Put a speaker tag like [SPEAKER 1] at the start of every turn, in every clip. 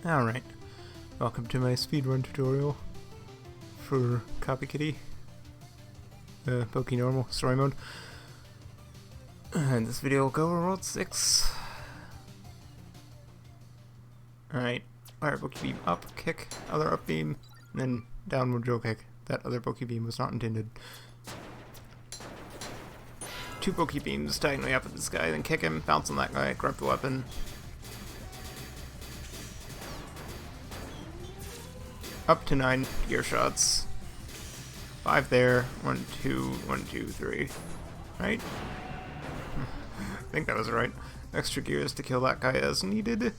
[SPEAKER 1] Alright, welcome to my speedrun tutorial for Copy Kitty, Boki normal, story mode. And this video will go over World 6. Alright, fire Boki beam up, kick, other up beam, and then downward drill kick. That other Boki beam was not intended. 2 Boki beams diagonally up at this guy, then kick him, bounce on that guy, grab the weapon. Up to 9 gear shots. 5 there. 1, 2, 1, 2, 3. Right? I think that was right. Extra gears to kill that guy as needed.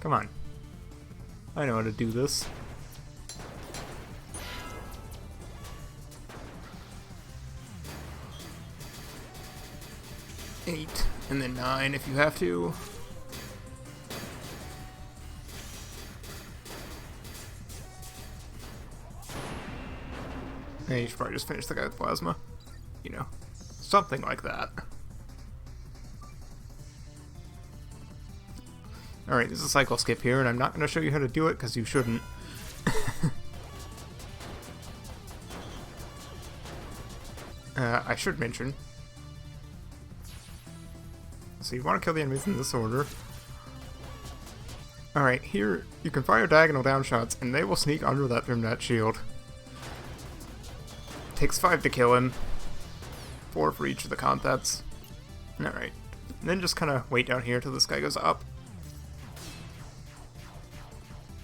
[SPEAKER 1] Come on. I know how to do this. Eight, and then 9 if you have to. And you should probably just finish the guy with plasma. You know, something like that. Alright, there's a cycle skip here, and I'm not going to show you how to do it because you shouldn't. I should mention. So you want to kill the enemies in this order. Alright, here you can fire diagonal down shots, and they will sneak under that Thermnet shield. Takes 5 to kill him. 4 for each of the contents. Alright. And then just kind of wait down here till this guy goes up.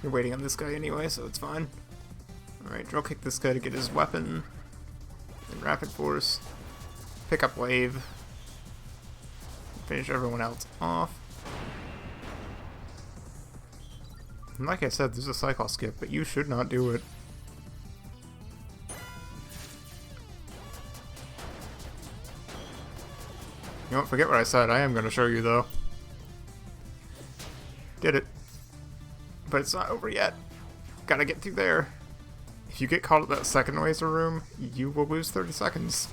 [SPEAKER 1] You're waiting on this guy anyway, so it's fine. Alright, drill kick this guy to get his weapon. Then rapid force. Pick up wave. Finish everyone else off. And like I said, there's a cycle skip, but you should not do it. You don't forget what I said. I am going to show you, though. Did it. But it's not over yet. Gotta get through there. If you get caught at that second laser room, you will lose 30 seconds.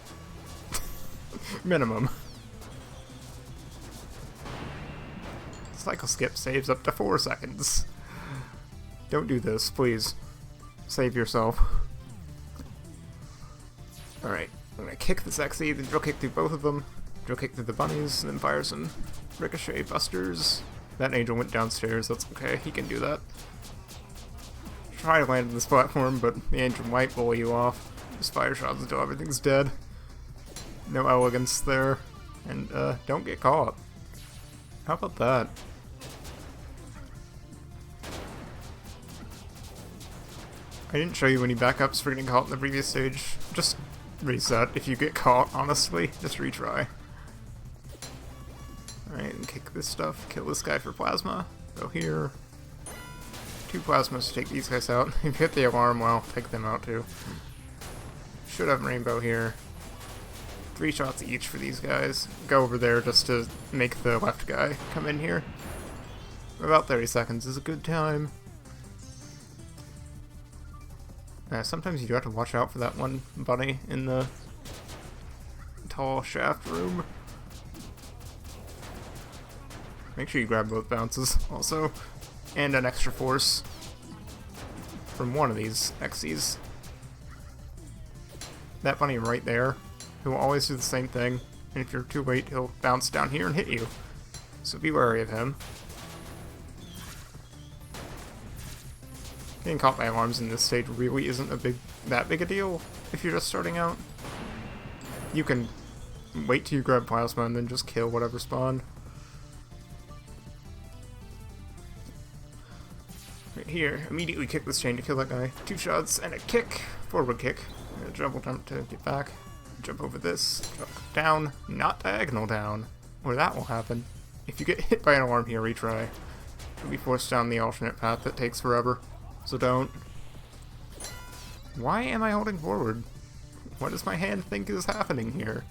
[SPEAKER 1] Minimum. Cycle skip saves up to 4 seconds. Don't do this, please. Save yourself. Alright, I'm gonna kick the sexy, then drill kick through both of them. Drill kick through the bunnies, and then fire some ricochet busters. That angel went downstairs, that's okay, he can do that. Try to land on this platform, but the angel might blow you off. Just fire shots until everything's dead. No elegance there. And, don't get caught. How about that? I didn't show you any backups for getting caught in the previous stage. Just reset if you get caught, honestly. Just retry. Alright, and kick this stuff. Kill this guy for plasma. Go here. 2 plasmas to take these guys out. If you hit the alarm, well, take them out too. Should have rainbow here. 3 shots each for these guys. Go over there just to make the left guy come in here. About 30 seconds is a good time. Sometimes you do have to watch out for that one bunny in the tall shaft room. Make sure you grab both bounces also. And an extra force from one of these Xy's. That bunny right there, who will always do the same thing, and if you're too late, he'll bounce down here and hit you. So be wary of him. Getting caught by alarms in this stage really isn't that big a deal if you're just starting out. You can wait till you grab plasma and then just kill whatever spawned. Right here, immediately kick this chain to kill that guy. 2 shots and a kick, forward kick. And a double jump to get back. Jump over this, jump down, not diagonal down, or that will happen. If you get hit by an alarm here, retry. You'll be forced down the alternate path that takes forever. So don't. Why am I holding forward? What does my hand think is happening here?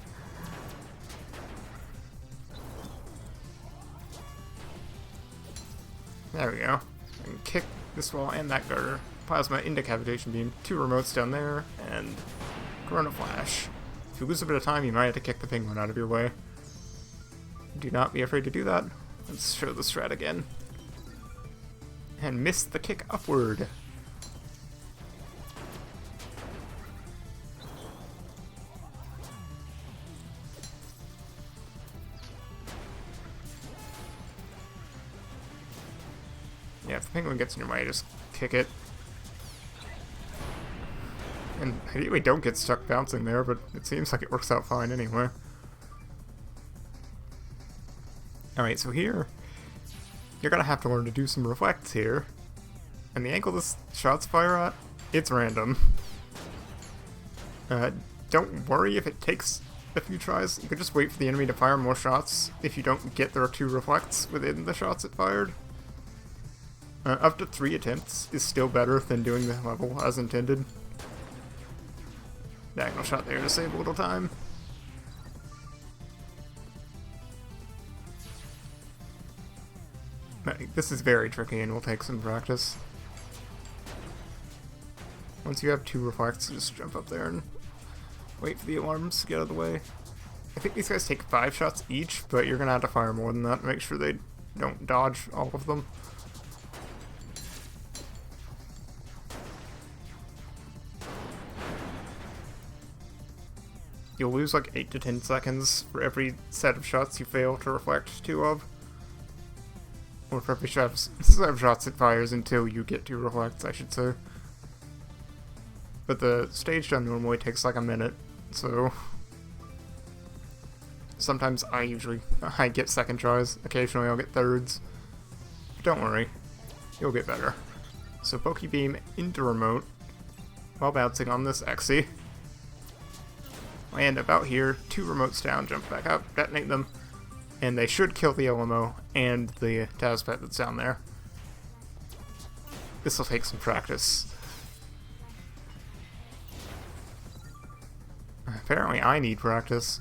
[SPEAKER 1] There we go. I can kick this wall and that garter. Plasma into cavitation beam. 2 remotes down there, and Corona Flash. If you lose a bit of time, you might have to kick the penguin out of your way. Do not be afraid to do that. Let's show the strat again. And miss the kick upward. Yeah, if the penguin gets in your way, just kick it. And ideally don't get stuck bouncing there, but it seems like it works out fine anyway. Alright, so here, you're gonna have to learn to do some reflects here. And the angle this shots fire at, it's random. Don't worry if it takes a few tries. You can just wait for the enemy to fire more shots if you don't get their 2 reflects within the shots it fired. Up to 3 attempts is still better than doing the level as intended. Diagonal shot there to save a little time. This is very tricky and will take some practice. Once you have 2 reflects, just jump up there and wait for the alarms to get out of the way. I think these guys take 5 shots each, but you're gonna have to fire more than that to make sure they don't dodge all of them. You'll lose like 8 to 10 seconds for every set of shots you fail to reflect 2 of. Or for every set of shots it fires until you get 2 reflects, I should say. But the stage done normally takes like a minute, so... Sometimes I get second tries, occasionally I'll get thirds. But don't worry, you'll get better. So Boki beam into remote, while bouncing on this Xe. Land about here, 2 remotes down, jump back up, detonate them, and they should kill the LMO and the Tazpet that's down there. This will take some practice. Apparently I need practice.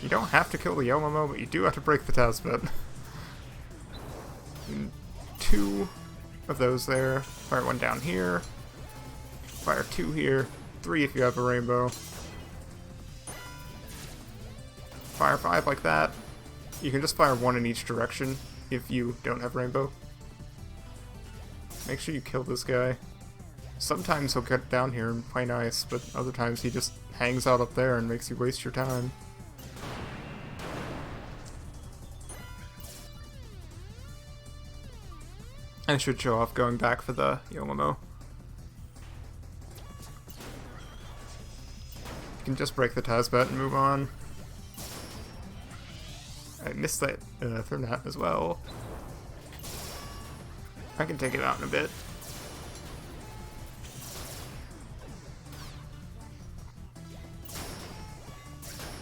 [SPEAKER 1] You don't have to kill the LMO, but you do have to break the Tazpet. 2 of those there. Fire 1 down here. Fire 2 here. 3 if you have a rainbow. Fire 5 like that. You can just fire 1 in each direction if you don't have rainbow. Make sure you kill this guy. Sometimes he'll get down here and play nice, but other times he just hangs out up there and makes you waste your time. I should show off going back for the Yomomo. You can just break the Tazbet and move on. I missed that Thermat as well. I can take it out in a bit.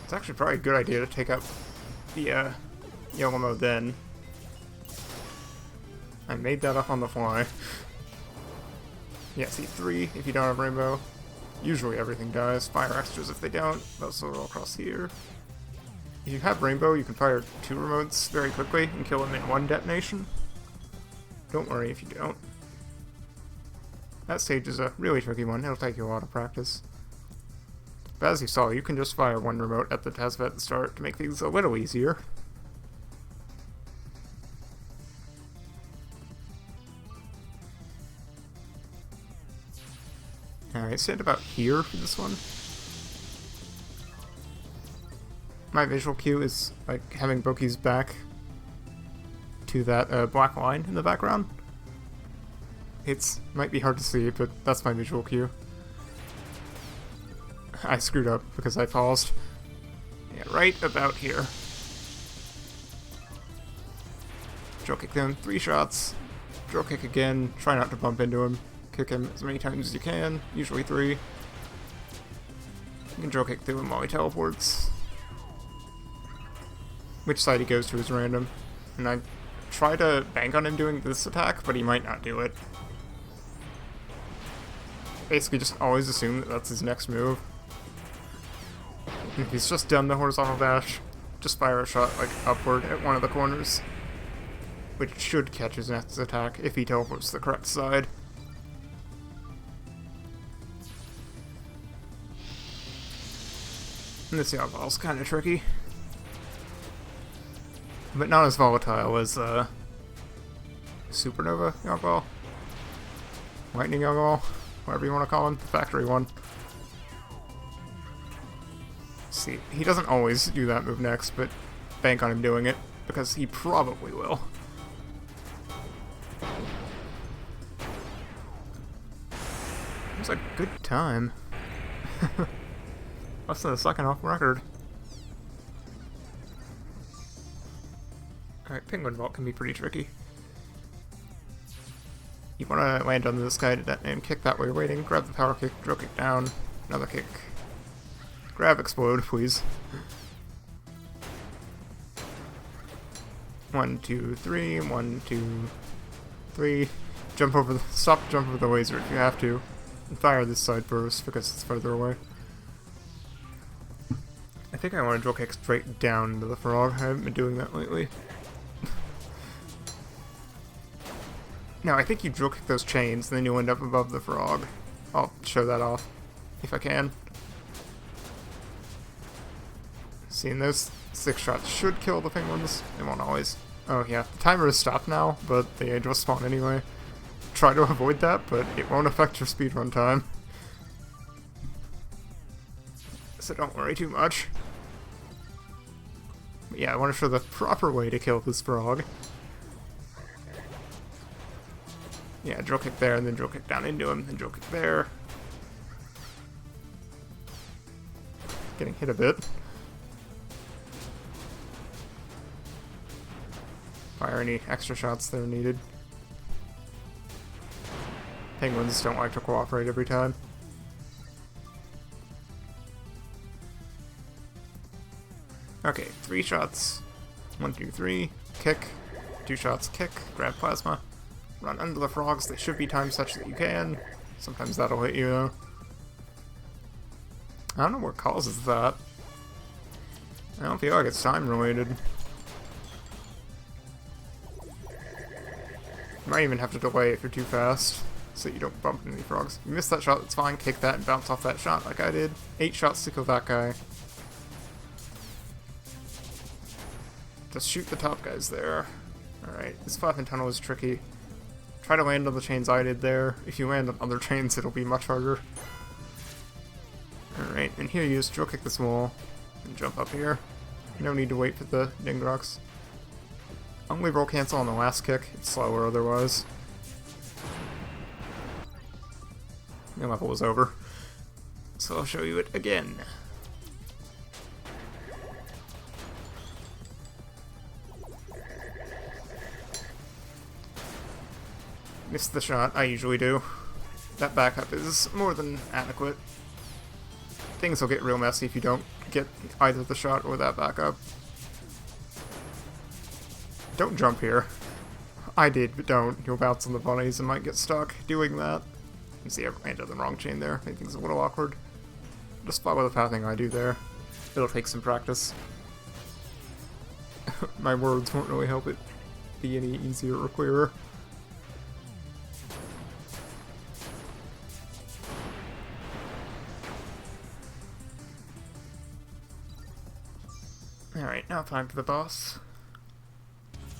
[SPEAKER 1] It's actually probably a good idea to take out the Yomomo then. I made that up on the fly. Yeah, see, 3 if you don't have rainbow. Usually everything dies. Fire extras if they don't. Those are all across here. If you have rainbow, you can fire 2 remotes very quickly and kill them in 1 detonation. Don't worry if you don't. That stage is a really tricky one. It'll take you a lot of practice. But as you saw, you can just fire 1 remote at the Tazbet at the start to make things a little easier. Alright, stand about here for this one. My visual cue is like having Boki's back to that black line in the background. It's might be hard to see, but that's my visual cue. I screwed up because I paused. Yeah, right about here. Drill kick them 3 shots. Drill kick again. Try not to bump into him. Kick him as many times as you can, usually 3. You can drill kick through him while he teleports. Which side he goes to is random. And I try to bank on him doing this attack, but he might not do it. Basically just always assume that that's his next move. And if he's just done the horizontal dash, just fire a shot like upward at one of the corners. Which should catch his next attack if he teleports to the correct side. And this Yogg-Ball's kind of tricky. But not as volatile as Supernova Yogg-Ball. Lightning Yogg-Ball, whatever you want to call him, the factory one. See, he doesn't always do that move next, but bank on him doing it, because he probably will. It was a good time. Less than a second off record. Alright, Penguin Vault can be pretty tricky. You want to land on this guy and kick that way you're waiting, grab the power kick, drill kick down, another kick. Grab explode, please. 1, 2, 3, 1, 2, 3. Jump over the jump over the laser if you have to. And fire this side first because it's further away. I think I want to drill kick straight down into the frog. I haven't been doing that lately. No, I think you drill kick those chains and then you'll end up above the frog. I'll show that off if I can. Seeing those 6 shots should kill the penguins. It won't always. Oh yeah, the timer is stopped now, but the age will spawn anyway. Try to avoid that, but it won't affect your speedrun time. So don't worry too much. But yeah, I want to show the proper way to kill this frog. Yeah, drill kick there, and then drill kick down into him, then drill kick there. Getting hit a bit. Fire any extra shots that are needed. Penguins don't like to cooperate every time. Okay, 3 shots. 1, 2, 3. Kick. 2 shots, kick. Grab plasma. Run under the frogs. They should be timed such that you can. Sometimes that'll hit you, though. I don't know what causes that. I don't feel like it's time-related. You might even have to delay if you're too fast, so you don't bump into any frogs. You miss that shot, that's fine. Kick that and bounce off that shot like I did. 8 shots to kill that guy. Just shoot the top guys there. Alright, this flapping tunnel is tricky. Try to land on the chains I did there. If you land on other chains, it'll be much harder. Alright, and here you just drill kick this wall and jump up here. No need to wait for the Dingrox. Only roll cancel on the last kick. It's slower otherwise. The level was over. So I'll show you it again. Missed the shot, I usually do. That backup is more than adequate. Things will get real messy if you don't get either the shot or that backup. Don't jump here. I did, but don't. You'll bounce on the bunnies and might get stuck doing that. You see, I landed on the wrong chain there. Made things a little awkward. Just follow the pathing I do there. It'll take some practice. My words won't really help it be any easier or clearer. Alright, now time for the boss.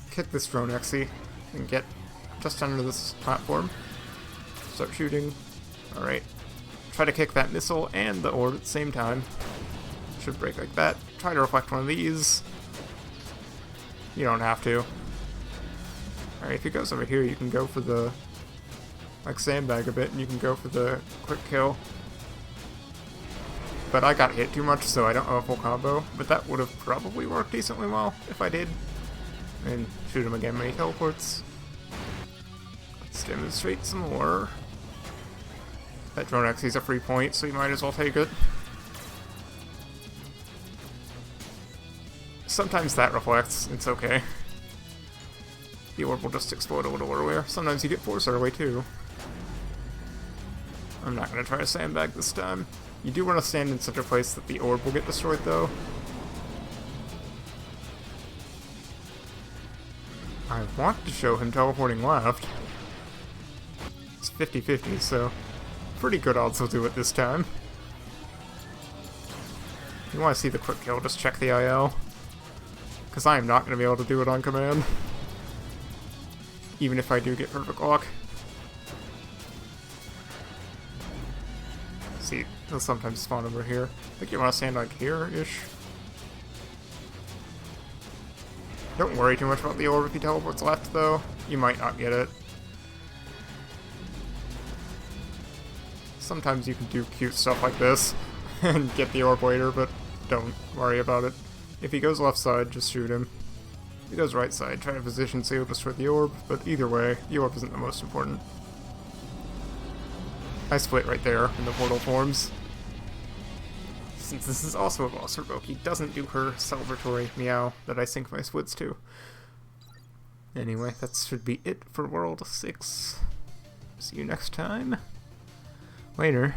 [SPEAKER 1] Kick this drone Exy and get just under this platform. Start shooting. Alright. Try to kick that missile and the orb at the same time. Should break like that. Try to reflect one of these. You don't have to. Alright, if it goes over here, you can go for the... like sandbag a bit, and you can go for the quick kill. But I got hit too much, so I don't have a full combo. But that would have probably worked decently well if I did. And shoot him again when he teleports. Let's demonstrate some more. That drone X is a free point, so you might as well take it. Sometimes that reflects, it's okay. The orb will just explode a little earlier. Sometimes you get force early too. I'm not going to try to sandbag this time. You do want to stand in such a place that the orb will get destroyed though. I want to show him teleporting left. It's 50-50, so pretty good odds he'll do it this time. If you want to see the quick kill, just check the IL. Because I am not going to be able to do it on command. Even if I do get perfect lock. See, he'll sometimes spawn over here. I think you want to stand like here-ish. Don't worry too much about the orb if he teleports left, though. You might not get it. Sometimes you can do cute stuff like this and get the orb later, but don't worry about it. If he goes left side, just shoot him. If he goes right side, try to position so you'll destroy the orb, but either way, the orb isn't the most important. I split right there in the portal forms. Since this is also a boss for Boki, doesn't do her celebratory meow that I sync my splits to. Anyway, that should be it for World 6. See you next time. Later.